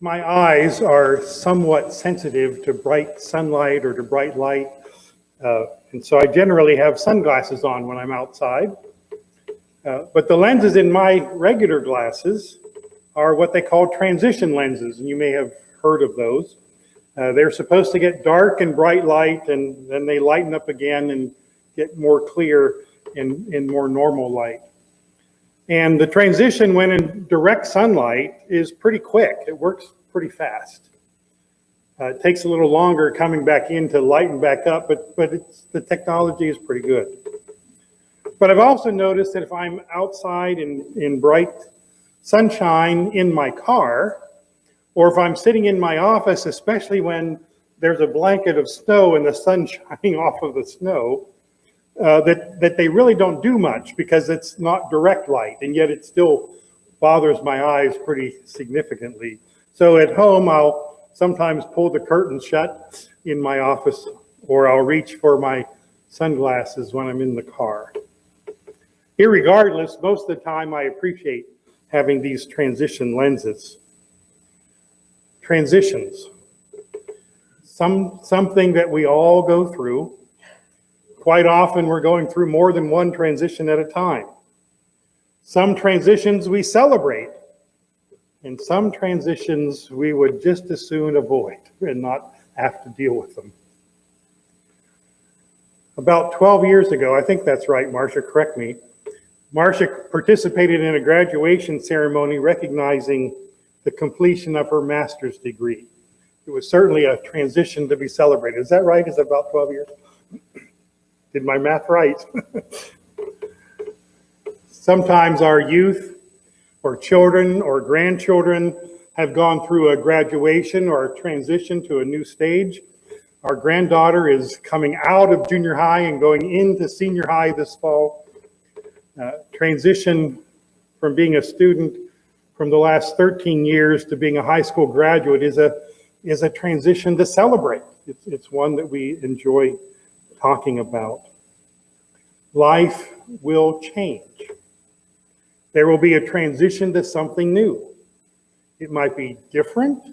My eyes are somewhat sensitive to bright sunlight or to bright light, and so I generally have sunglasses on when I'm outside. But the lenses in my regular glasses are what they call transition lenses, and you may have heard of those. They're supposed to get dark and bright light, and then they lighten up again and get more clear in more normal light. And the transition when in direct sunlight is pretty quick. It works pretty fast. It takes a little longer coming back in to lighten back up, but the technology is pretty good. But I've also noticed that if I'm outside in bright sunshine in my car, or if I'm sitting in my office, especially when there's a blanket of snow and the sun shining off of the snow, that they really don't do much because it's not direct light, and yet it still bothers my eyes pretty significantly. So at home, I'll sometimes pull the curtains shut in my office, or I'll reach for my sunglasses when I'm in the car. Irregardless, most of the time I appreciate having these transition lenses. Transitions, something that we all go through. Quite often we're going through more than one transition at a time. Some transitions we celebrate, and some transitions we would just as soon avoid and not have to deal with them. About 12 years ago, I think that's right, Marcia, correct me, Marcia participated in a graduation ceremony recognizing the completion of her master's degree. It was certainly a transition to be celebrated. Is that right? Is it about 12 years? Did my math right? Sometimes our youth or children or grandchildren have gone through a graduation or a transition to a new stage. Our granddaughter is coming out of junior high and going into senior high this fall. Transition from being a student from the last 13 years to being a high school graduate is a transition to celebrate. It's one that we enjoy talking about. Life will change. There will be a transition to something new. It might be different.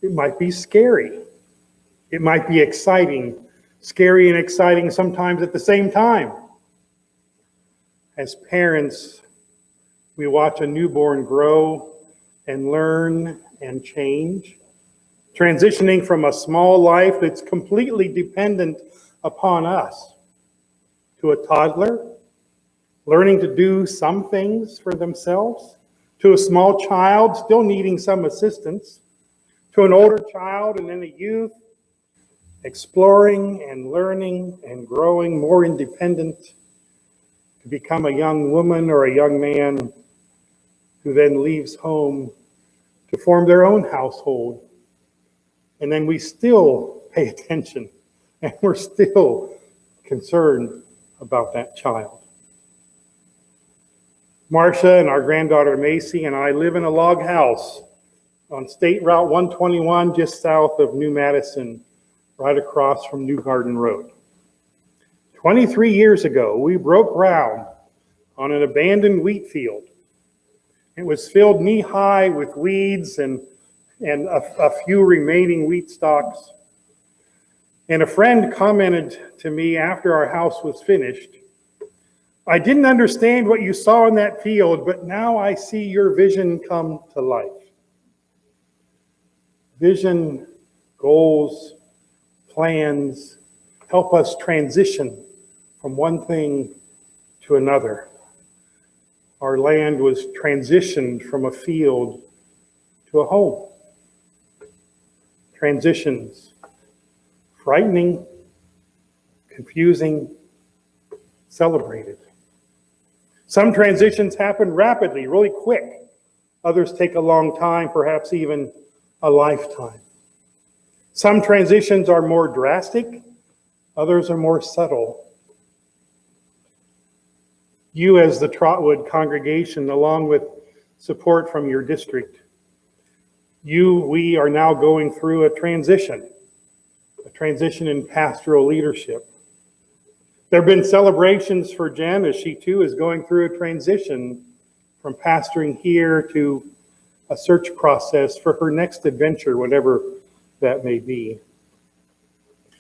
It might be scary. It might be exciting, scary and exciting sometimes at the same time. As parents, we watch a newborn grow and learn and change, transitioning from a small life that's completely dependent upon us to a toddler, learning to do some things for themselves, to a small child still needing some assistance, to an older child and then a youth, exploring and learning and growing more independent, to become a young woman or a young man who then leaves home to form their own household. And then we still pay attention and we're still concerned about that child. Marcia and our granddaughter Macy and I live in a log house on State Route 121 just south of New Madison, right across from New Garden Road. 23 years ago, we broke ground on an abandoned wheat field. It was filled knee-high with weeds and a few remaining wheat stalks. And a friend commented to me after our house was finished, "I didn't understand what you saw in that field, but now I see your vision come to life." Vision, goals, plans help us transition from one thing to another. Our land was transitioned from a field to a home. Transitions, frightening, confusing, celebrated. Some transitions happen rapidly, really quick. Others take a long time, perhaps even a lifetime. Some transitions are more drastic, others are more subtle. You, as the Trotwood congregation, along with support from your district, we are now going through a transition in pastoral leadership. There have been celebrations for Jen as she too is going through a transition from pastoring here to a search process for her next adventure, whatever that may be.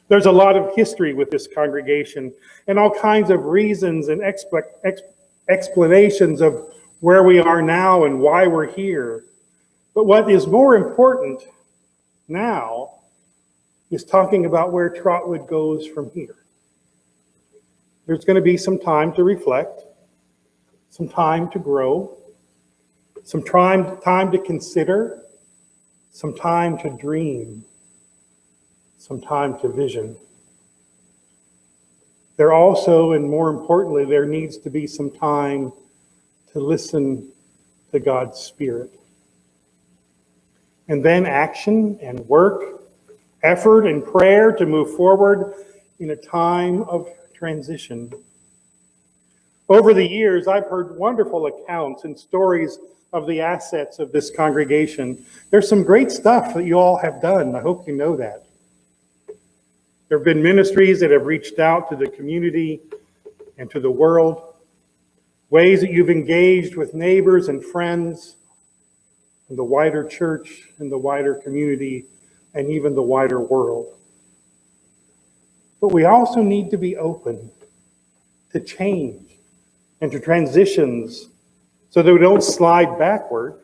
There's a lot of history with this congregation and all kinds of reasons and explanations of where we are now and why we're here. But what is more important now is talking about where Trotwood goes from here. There's going to be some time to reflect, some time to grow, some time to consider, some time to dream, some time to vision. There also, and more importantly, there needs to be some time to listen to God's Spirit. And then action and work, effort and prayer to move forward in a time of transition. Over the years, I've heard wonderful accounts and stories of the assets of this congregation. There's some great stuff that you all have done. I hope you know that. There have been ministries that have reached out to the community and to the world, ways that you've engaged with neighbors and friends, and the wider church and the wider community, and even the wider world. But we also need to be open to change and to transitions so that we don't slide backward,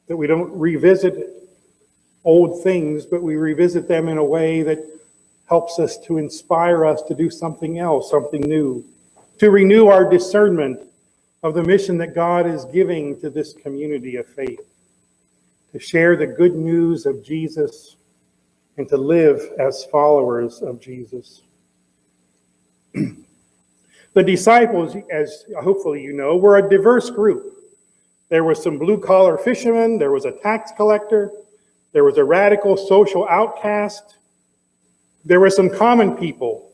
that we don't revisit old things, but we revisit them in a way that helps us to inspire us to do something else, something new, to renew our discernment of the mission that God is giving to this community of faith, to share the good news of Jesus and to live as followers of Jesus. The disciples, as hopefully you know, were a diverse group. There was some blue-collar fishermen, there was a tax collector, there was a radical social outcast, there were some common people,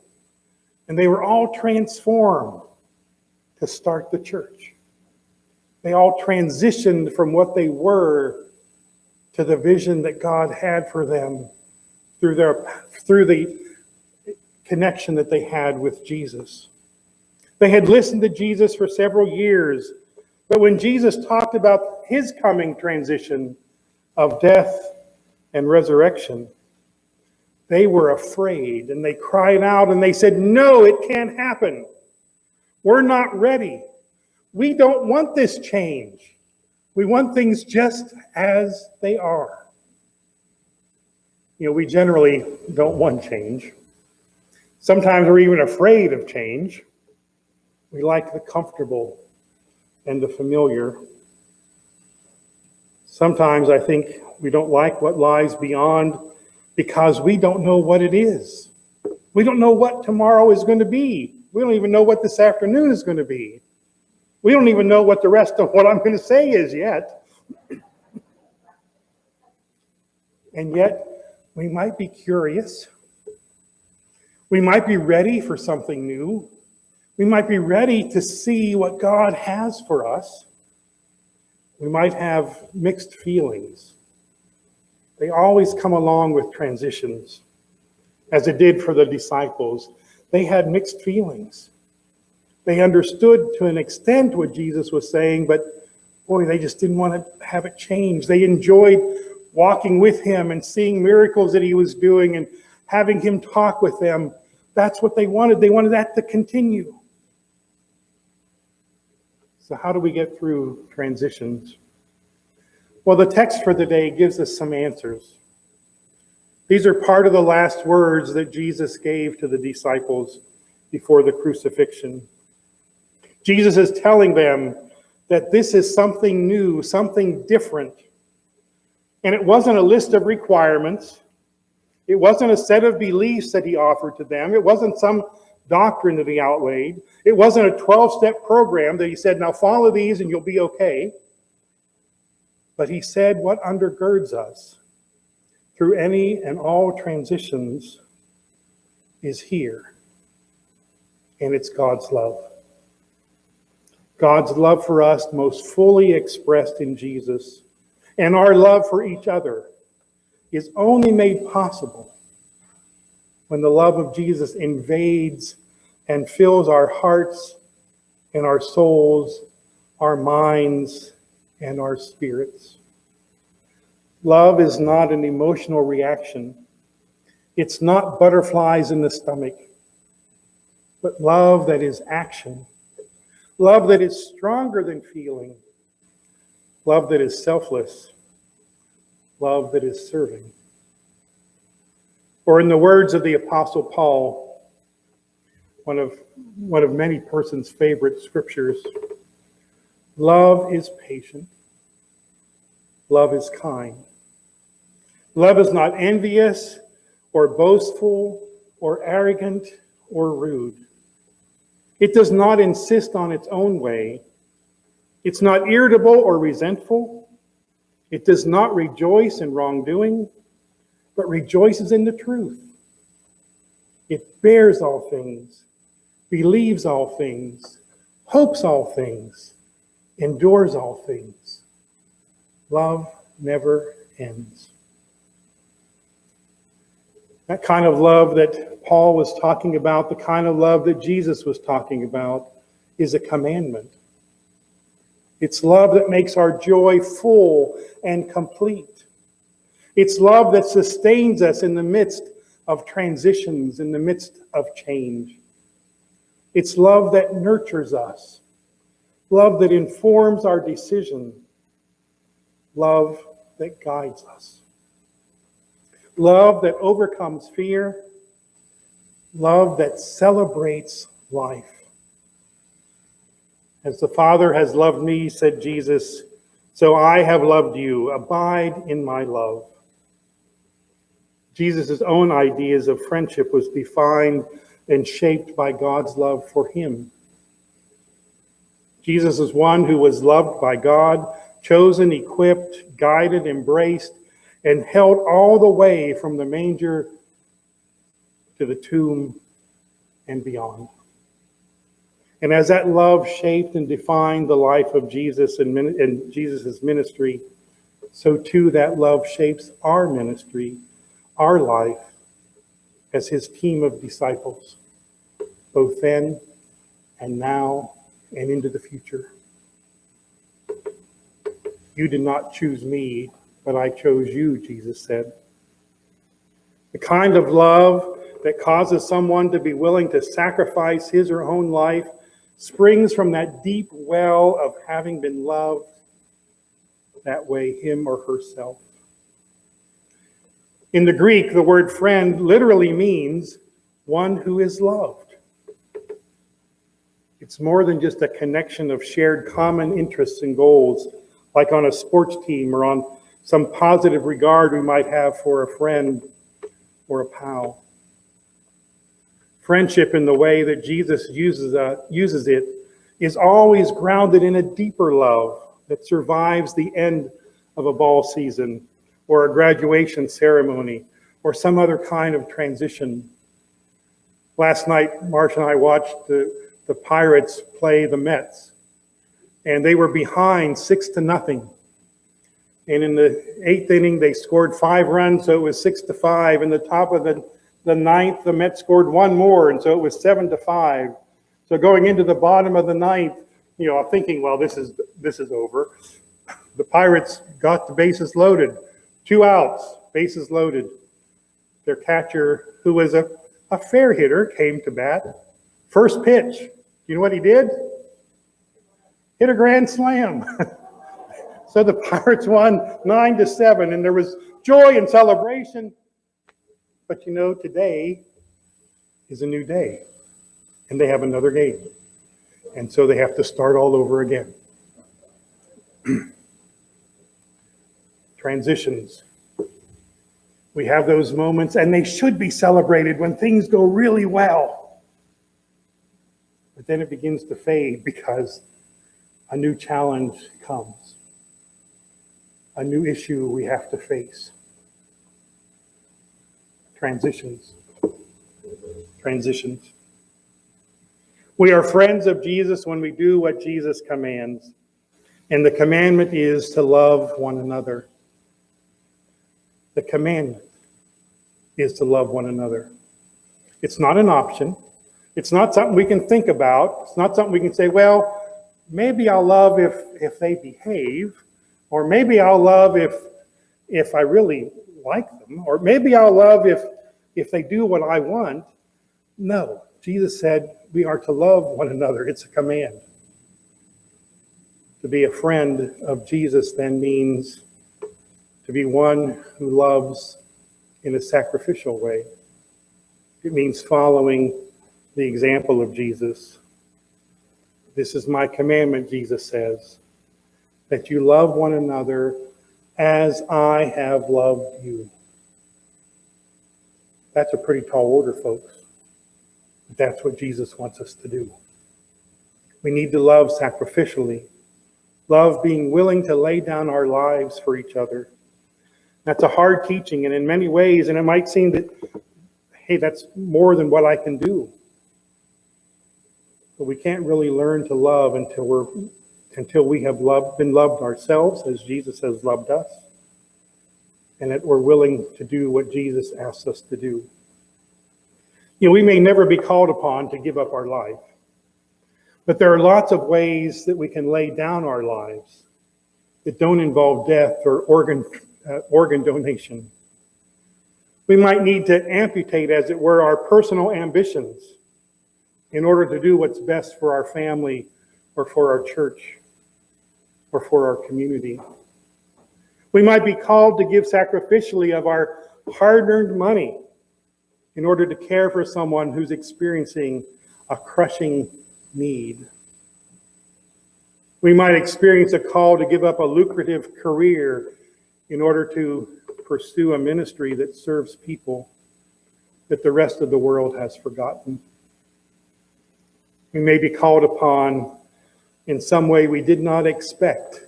and they were all transformed to start the church. They all transitioned from what they were to the vision that God had for them through the connection that they had with Jesus. They had listened to Jesus for several years, but when Jesus talked about his coming transition of death and resurrection, they were afraid and they cried out and they said, "No, it can't happen. We're not ready. We don't want this change. We want things just as they are." You know, we generally don't want change. Sometimes we're even afraid of change. We like the comfortable and the familiar. Sometimes I think we don't like what lies beyond because we don't know what it is. We don't know what tomorrow is going to be. We don't even know what this afternoon is going to be. We don't even know what the rest of what I'm going to say is yet. And yet, we might be curious. We might be ready for something new. We might be ready to see what God has for us. We might have mixed feelings. They always come along with transitions, as it did for the disciples. They had mixed feelings. They understood to an extent what Jesus was saying, but boy, they just didn't want to have it change. They enjoyed walking with him and seeing miracles that he was doing and having him talk with them. That's what they wanted. They wanted that to continue. So how do we get through transitions? Well, the text for the day gives us some answers. These are part of the last words that Jesus gave to the disciples before the crucifixion. Jesus is telling them that this is something new, something different. And it wasn't a list of requirements. It wasn't a set of beliefs that he offered to them. It wasn't some doctrine that he outlaid. It wasn't a 12-step program that he said, now follow these and you'll be okay. But he said what undergirds us through any and all transitions is here. And it's God's love. God's love for us most fully expressed in Jesus. And our love for each other is only made possible when the love of Jesus invades and fills our hearts and our souls, our minds and our spirits. Love is not an emotional reaction. It's not butterflies in the stomach, but love that is action. Love that is stronger than feeling. Love that is selfless. Love that is serving. Or in the words of the Apostle Paul, one of many persons' favorite scriptures, love is patient. Love is kind. Love is not envious or boastful or arrogant or rude. It does not insist on its own way. It's not irritable or resentful. It does not rejoice in wrongdoing, but rejoices in the truth. It bears all things, believes all things, hopes all things, endures all things. Love never ends. That kind of love that Paul was talking about, the kind of love that Jesus was talking about, is a commandment. It's love that makes our joy full and complete. It's love that sustains us in the midst of transitions, in the midst of change. It's love that nurtures us, love that informs our decision, love that guides us. Love that overcomes fear, love that celebrates life. As the Father has loved me, said Jesus, so I have loved you. Abide in my love. Jesus' own ideas of friendship was defined and shaped by God's love for him. Jesus is one who was loved by God, chosen, equipped, guided, embraced, and held all the way from the manger to the tomb and beyond. And as that love shaped and defined the life of Jesus and Jesus' ministry, so too that love shapes our ministry, our life, as his team of disciples, both then and now and into the future. You did not choose me, but I chose you, Jesus said. The kind of love that causes someone to be willing to sacrifice his or her own life springs from that deep well of having been loved that way, him or herself. In the Greek, the word friend literally means one who is loved. It's more than just a connection of shared common interests and goals, like on a sports team or on some positive regard we might have for a friend or a pal. Friendship, in the way that Jesus uses it, is always grounded in a deeper love that survives the end of a ball season or a graduation ceremony or some other kind of transition. Last night, Marsh and I watched the Pirates play the Mets, and they were behind 6-0. And in the 8th inning, they scored 5 runs, so it was 6-5. In the top of the 9th, the Mets scored 1 more, and so it was 7-5. So going into the bottom of the 9th, I'm thinking, well, this is over. The Pirates got the bases loaded, 2 outs, bases loaded. Their catcher, who was a fair hitter, came to bat. First pitch, you know what he did? Hit a grand slam. So the Pirates won 9-7, and there was joy and celebration. But today is a new day, and they have another game. And so they have to start all over again. Transitions. We have those moments, and they should be celebrated when things go really well. But then it begins to fade because a new challenge comes. A new issue we have to face. Transitions. We are friends of Jesus when we do what Jesus commands. And the commandment is to love one another. The commandment is to love one another. It's not an option. It's not something we can think about. It's not something we can say, well, maybe I'll love if they behave. Or maybe I'll love if I really like them. Or maybe I'll love if they do what I want. No, Jesus said we are to love one another. It's a command. To be a friend of Jesus then means to be one who loves in a sacrificial way. It means following the example of Jesus. This is my commandment, Jesus says, that you love one another as I have loved you. That's a pretty tall order, folks. But that's what Jesus wants us to do. We need to love sacrificially. Love being willing to lay down our lives for each other. That's a hard teaching, and in many ways, and it might seem that, hey, that's more than what I can do. But we can't really learn to love until we have been loved ourselves as Jesus has loved us, and that we're willing to do what Jesus asks us to do. You know, we may never be called upon to give up our life, but there are lots of ways that we can lay down our lives that don't involve death or organ donation. We might need to amputate, as it were, our personal ambitions in order to do what's best for our family or for our church or for our community. We might be called to give sacrificially of our hard-earned money in order to care for someone who's experiencing a crushing need. We might experience a call to give up a lucrative career in order to pursue a ministry that serves people that the rest of the world has forgotten. We may be called upon in some way we did not expect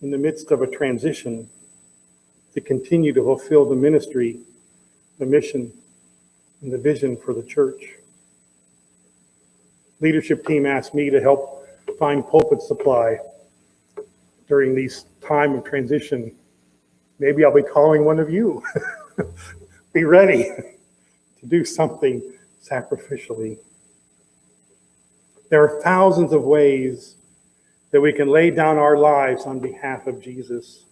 in the midst of a transition to continue to fulfill the ministry, the mission, and the vision for the church. Leadership team asked me to help find pulpit supply during these time of transition. Maybe I'll be calling one of you. Be ready to do something sacrificially. There are thousands of ways that we can lay down our lives on behalf of Jesus.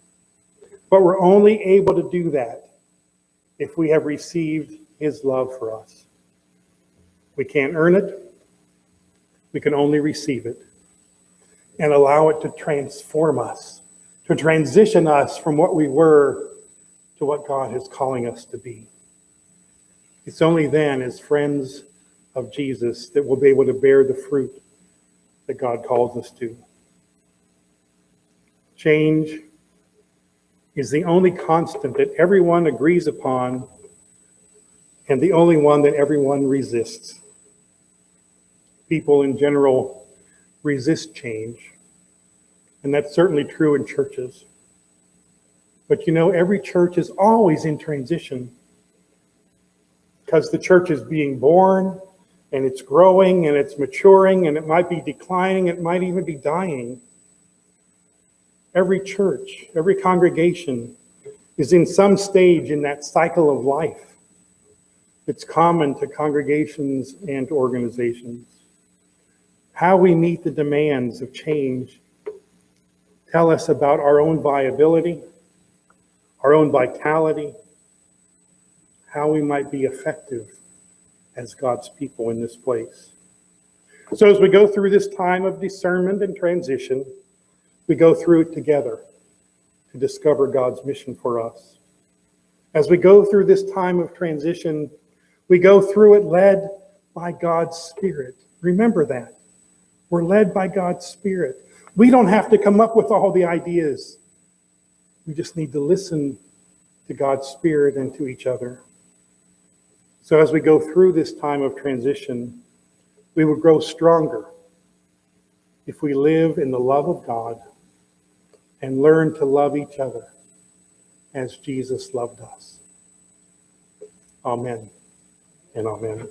But we're only able to do that if we have received his love for us. We can't earn it. We can only receive it and allow it to transform us, to transition us from what we were to what God is calling us to be. It's only then, as friends of Jesus, that we'll be able to bear the fruit that God calls us to. Change is the only constant that everyone agrees upon and the only one that everyone resists. People in general resist change, and that's certainly true in churches. But you know, every church is always in transition because the church is being born and it's growing and it's maturing and it might be declining, it might even be dying. Every church, every congregation is in some stage in that cycle of life. It's common to congregations and organizations. How we meet the demands of change tell us about our own viability, our own vitality, how we might be effective as God's people in this place. So as we go through this time of discernment and transition, we go through it together to discover God's mission for us. As we go through this time of transition, we go through it led by God's Spirit. Remember that. We're led by God's Spirit. We don't have to come up with all the ideas. We just need to listen to God's Spirit and to each other. So as we go through this time of transition, we will grow stronger if we live in the love of God and learn to love each other as Jesus loved us. Amen and amen.